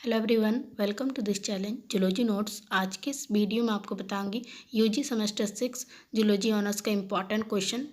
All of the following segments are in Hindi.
Hello everyone, welcome to this challenge zoology notes. आज के इस वीडियो में आपको बताऊंगी यूजी सेमेस्टर 6 जूलॉजी ऑनर्स का इम्पॉर्टेंट क्वेश्चन।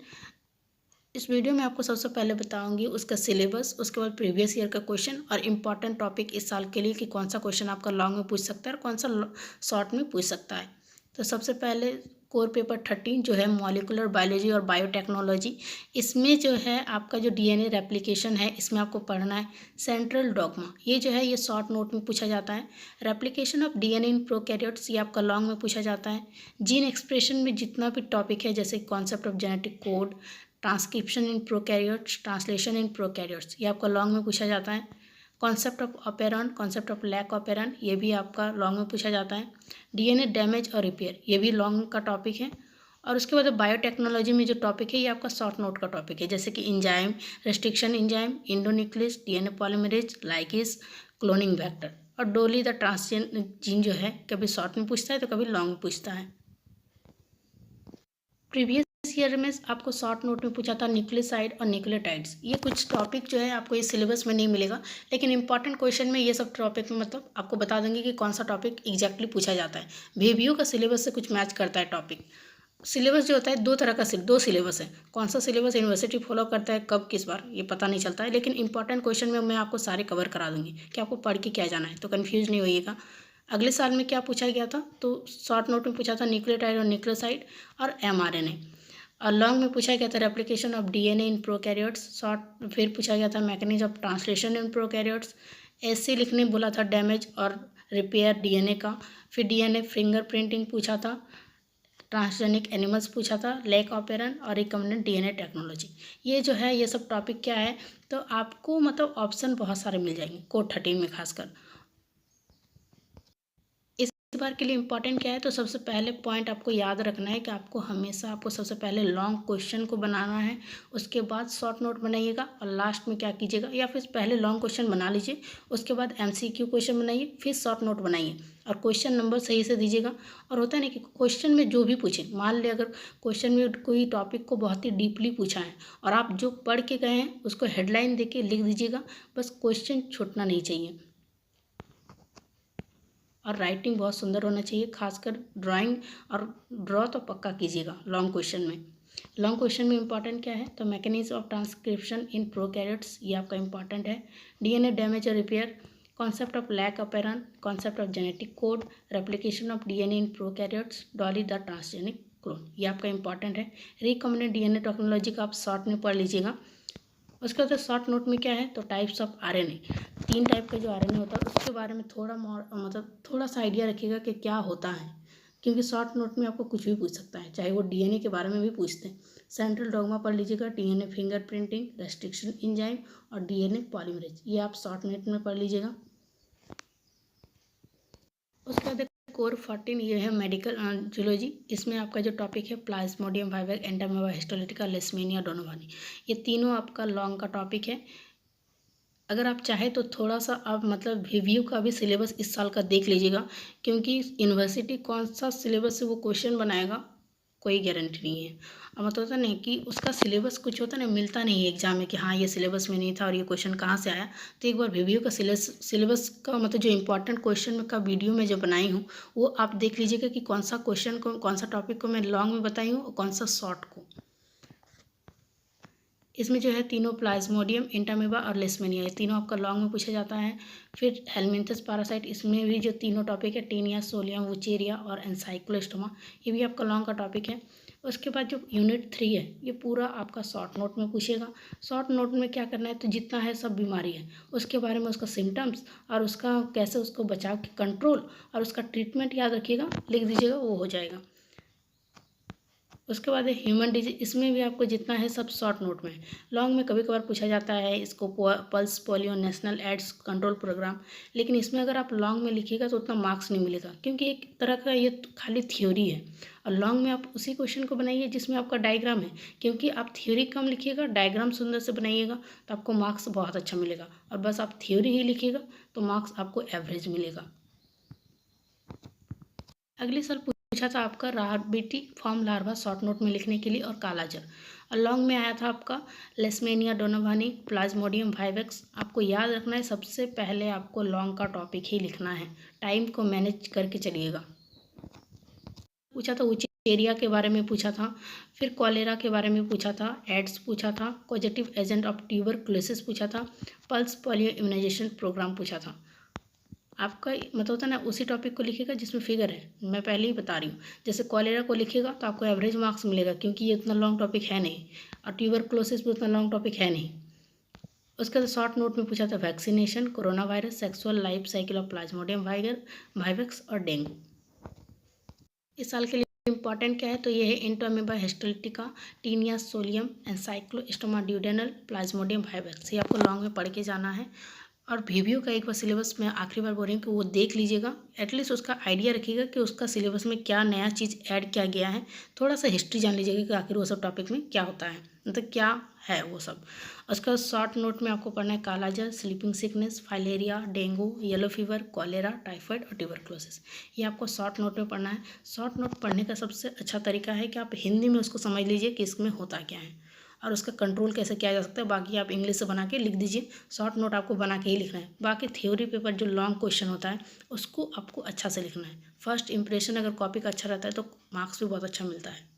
इस वीडियो में आपको सबसे पहले बताऊंगी उसका सिलेबस, उसके बाद प्रीवियस ईयर का क्वेश्चन और इम्पॉर्टेंट टॉपिक इस साल के लिए कि कौन सा क्वेश्चन आपका लॉन्ग में पूछ सकता है और कौन सा शॉर्ट में पूछ सकता है। तो सबसे पहले कोर पेपर 13 जो है मॉलिकुलर बायोलॉजी और बायोटेक्नोलॉजी, इसमें जो है आपका जो डीएनए रेप्लिकेशन है इसमें आपको पढ़ना है सेंट्रल डॉगमा। ये जो है ये शॉर्ट नोट में पूछा जाता है। Replication of DNA in prokaryotes ये आपका लॉन्ग में पूछा जाता है। जीन एक्सप्रेशन में जितना भी टॉपिक है जैसे concept of genetic code, transcription in prokaryotes, translation in prokaryotes ये आपका लॉन्ग में पूछा जाता है। Concept of operon, concept of lac operon ये भी आपका लॉन्ग में पूछा जाता है। डीएनए डैमेज और रिपेयर ये भी लॉन्ग का टॉपिक है। और उसके बाद बायोटेक्नोलॉजी में जो टॉपिक है ये आपका शॉर्ट नोट का टॉपिक है, जैसे कि enzyme, restriction enzyme, endonuclease, DNA polymerase, ligase, cloning vector और डोली द ट्रांसजेन जीन जो है कभी शॉर्ट में पूछता है तो कभी लॉन्ग में पूछता है। प्रीवियस ईयर में आपको शॉर्ट नोट में पूछा था न्यूक्लियोसाइड और न्यूक्लियोटाइड्स। ये कुछ टॉपिक जो है आपको इस सिलेबस में नहीं मिलेगा, लेकिन इंपॉर्टेंट क्वेश्चन में ये सब टॉपिक में मतलब आपको बता देंगे कि कौन सा टॉपिक एग्जैक्टली पूछा जाता है। VBO का सिलेबस से कुछ मैच करता है टॉपिक। सिलेबस जो होता है दो तरह का दो सिलेबस है। कौन सा सिलेबस यूनिवर्सिटी फॉलो करता है कब किस बार ये पता नहीं चलता है, लेकिन इंपॉर्टेंट क्वेश्चन में मैं आपको सारे कवर करा दूंगी कि आपको पढ़ के क्या जाना है, तो कन्फ्यूज नहीं होइएगा। अगले साल में क्या पूछा गया था, तो शॉर्ट नोट में पूछा था न्यूक्लियोटाइड और न्यूक्लियोसाइड और mRNA। और लॉन्ग में पूछा गया था replication of DNA in prokaryotes. Short फिर पूछा गया था mechanism of translation in prokaryotes. ऐसे लिखने बोला था डैमेज और रिपेयर डीएनए का। फिर डीएनए फिंगरप्रिंटिंग पूछा था, ट्रांसजेनिक एनिमल्स पूछा था, लैक ऑपेरन और रिकम्बिनेंट डीएनए टेक्नोलॉजी। ये जो है ये सब टॉपिक क्या है, तो आपको मतलब ऑप्शन बहुत सारे मिल जाएंगे कोड 13 में खासकर। इस बार के लिए इंपॉर्टेंट क्या है, तो सबसे पहले पॉइंट आपको याद रखना है कि आपको हमेशा आपको सबसे पहले लॉन्ग क्वेश्चन को बनाना है, उसके बाद शॉर्ट नोट बनाइएगा और लास्ट में क्या कीजिएगा, या फिर पहले लॉन्ग क्वेश्चन बना लीजिए, उसके बाद MCQ क्वेश्चन बनाइए, फिर शॉर्ट नोट बनाइए और क्वेश्चन नंबर सही से दीजिएगा। और होता है ना कि क्वेश्चन में जो भी पूछे, मान लिया अगर क्वेश्चन में कोई टॉपिक को बहुत ही डीपली पूछा है और आप जो पढ़ के गए हैं उसको हेडलाइन दे के लिख दीजिएगा, बस क्वेश्चन छूटना नहीं चाहिए। और राइटिंग बहुत सुंदर होना चाहिए, खासकर ड्राइंग और ड्रॉ तो पक्का कीजिएगा लॉन्ग क्वेश्चन में। लॉन्ग क्वेश्चन में इंपॉर्टेंट क्या है, तो mechanism of transcription in prokaryotes ये आपका इंपॉर्टेंट है। डीएनए डैमेज और repair, concept of lac operon, concept of genetic code, replication of DNA in prokaryotes, Dolly the transgenic clone ये आपका इंपॉर्टेंट है। रिकम्बिनेंट डीएनए टेक्नोलॉजी का आप शॉर्ट में पढ़ लीजिएगा। उसके बाद शॉर्ट नोट में क्या है, तो टाइप्स ऑफ RNA, 3 टाइप का जो RNA होता है उसके बारे में थोड़ा मतलब थोड़ा सा आइडिया रखिएगा कि क्या होता है, क्योंकि शॉर्ट नोट में आपको कुछ भी पूछ सकता है, चाहे वो डीएनए के बारे में भी पूछते हैं। सेंट्रल डॉगमा पढ़ लीजिएगा, डीएनए फिंगरप्रिंटिंग, रेस्ट्रिक्शन इंजाइम और डीएनए पॉलीमरेज ये आप शॉर्ट नोट में पढ़ लीजिएगा। उसके बाद कोर 14 ये है मेडिकल जूलॉजी। इसमें आपका जो टॉपिक है प्लाज्मोडियम वाइवेक, एंटामेबा हिस्टोलिटिका, लेशमेनिया डोनोवानी, ये तीनों आपका लॉन्ग का टॉपिक है। अगर आप चाहें तो थोड़ा सा आप मतलब रिव्यू का भी सिलेबस इस साल का देख लीजिएगा, क्योंकि यूनिवर्सिटी कौन सा सिलेबस से वो क्वेश्चन बनाएगा कोई गारंटी नहीं है। अब मतलब होता नहीं कि उसका सिलेबस कुछ होता नहीं, मिलता नहीं है एग्जाम में कि हाँ ये सिलेबस में नहीं था और ये क्वेश्चन कहाँ से आया। तो एक बार रिव्यू का सिलेबस का मतलब जो इंपॉर्टेंट क्वेश्चन का वीडियो में जो बनाई हूँ वो आप देख लीजिएगा कि कौन सा क्वेश्चन को, कौन सा टॉपिक को मैं लॉन्ग में बताई हूँ और कौन सा शॉर्ट को। इसमें जो है तीनों प्लाज्मोडियम, एंटामेबा और लेशमेनिया ये तीनों आपका लॉन्ग में पूछा जाता है। फिर हेलमिंथस पैरासाइट, इसमें भी जो तीनों टॉपिक है टीनिया, सोलियम, वुचेरिया और एनसाइक्लोस्टोमा ये भी आपका लॉन्ग का टॉपिक है। उसके बाद जो यूनिट 3 है ये पूरा आपका शॉर्ट नोट में पूछेगा। शॉर्ट नोट में क्या करना है, तो जितना है सब बीमारी है उसके बारे में, उसका सिम्टम्स और उसका कैसे उसको बचाव के कंट्रोल और उसका ट्रीटमेंट याद रखिएगा, लिख दीजिएगा, वो हो जाएगा। उसके बाद है ह्यूमन डिजीज, इसमें भी आपको जितना है सब शॉर्ट नोट में। लॉन्ग में कभी कभार पूछा जाता है इसको pulse polio national AIDS control programme, लेकिन इसमें अगर आप लॉन्ग में लिखिएगा तो उतना मार्क्स नहीं मिलेगा, क्योंकि एक तरह का ये खाली थ्योरी है। और लॉन्ग में आप उसी क्वेश्चन को बनाइए जिसमें आपका डायग्राम है, क्योंकि आप थ्योरी कम लिखिएगा, डायग्राम सुंदर से बनाइएगा तो आपको मार्क्स बहुत अच्छा मिलेगा। और बस आप थ्योरी ही लिखिएगा तो मार्क्स आपको एवरेज मिलेगा। अगले साल पूछा पूछा था आपका राबिटी फॉर्म लार्वा शॉर्ट नोट में लिखने के लिए, और कालाजार। और लॉन्ग में आया था आपका लेशमेनिया डोनोवानी, प्लाज्मोडियम वाइवेक्स। आपको याद रखना है, सबसे पहले आपको लॉन्ग का टॉपिक ही लिखना है, टाइम को मैनेज करके चलिएगा। पूछा था उचेरिया के बारे में पूछा था, फिर कॉलेरा के बारे में पूछा था, एड्स पूछा था, पॉजिटिव एजेंट ऑफ ट्यूबरक्लोसिस पूछा था, पल्स पोलियो इम्यूनाइजेशन प्रोग्राम पूछा था। आपका मतलब होता है ना, उसी टॉपिक को लिखिएगा जिसमें फिगर है, मैं पहले ही बता रही हूँ। जैसे कॉलेरा को लिखिएगा तो आपको एवरेज मार्क्स मिलेगा, क्योंकि ये इतना लॉन्ग टॉपिक है नहीं, और ट्यूबरक्लोसिस भी उतना लॉन्ग टॉपिक है नहीं। उसके बाद शॉर्ट नोट में पूछा था vaccination, corona virus, sexual life cycle of Plasmodium vivax और डेंगू। इस साल के लिए इंपॉर्टेंट क्या है, तो ये है Entamoeba histolytica, Taenia solium, Ancylostoma duodenale, Plasmodium vivax. ये आपको लॉन्ग में पढ़ के जाना है। और वीवीओ का एक बार सिलेबस मैं आखिरी बार बोल रही हूँ कि वो देख लीजिएगा, एटलीस्ट उसका आइडिया रखिएगा कि उसका सिलेबस में क्या नया चीज़ ऐड किया गया है। थोड़ा सा हिस्ट्री जान लीजिएगा कि आखिर वो सब टॉपिक में क्या होता है, मतलब क्या है वो सब। उसका शॉर्ट नोट में आपको पढ़ना है kala azar, sleeping sickness, filaria, dengue, yellow fever, cholera, typhoid और ट्यूबरक्लोसिस। ये आपको शॉर्ट नोट में पढ़ना है। शॉर्ट नोट पढ़ने का सबसे अच्छा तरीका है कि आप हिंदी में उसको समझ लीजिए कि इसमें होता क्या है और उसका कंट्रोल कैसे किया जा सकता है। बाकी आप इंग्लिश से बना के लिख दीजिए, शॉर्ट नोट आपको बना के ही लिखना है। बाकी थ्योरी पेपर जो लॉन्ग क्वेश्चन होता है उसको आपको अच्छा से लिखना है। फर्स्ट इंप्रेशन अगर कॉपी का अच्छा रहता है तो मार्क्स भी बहुत अच्छा मिलता है।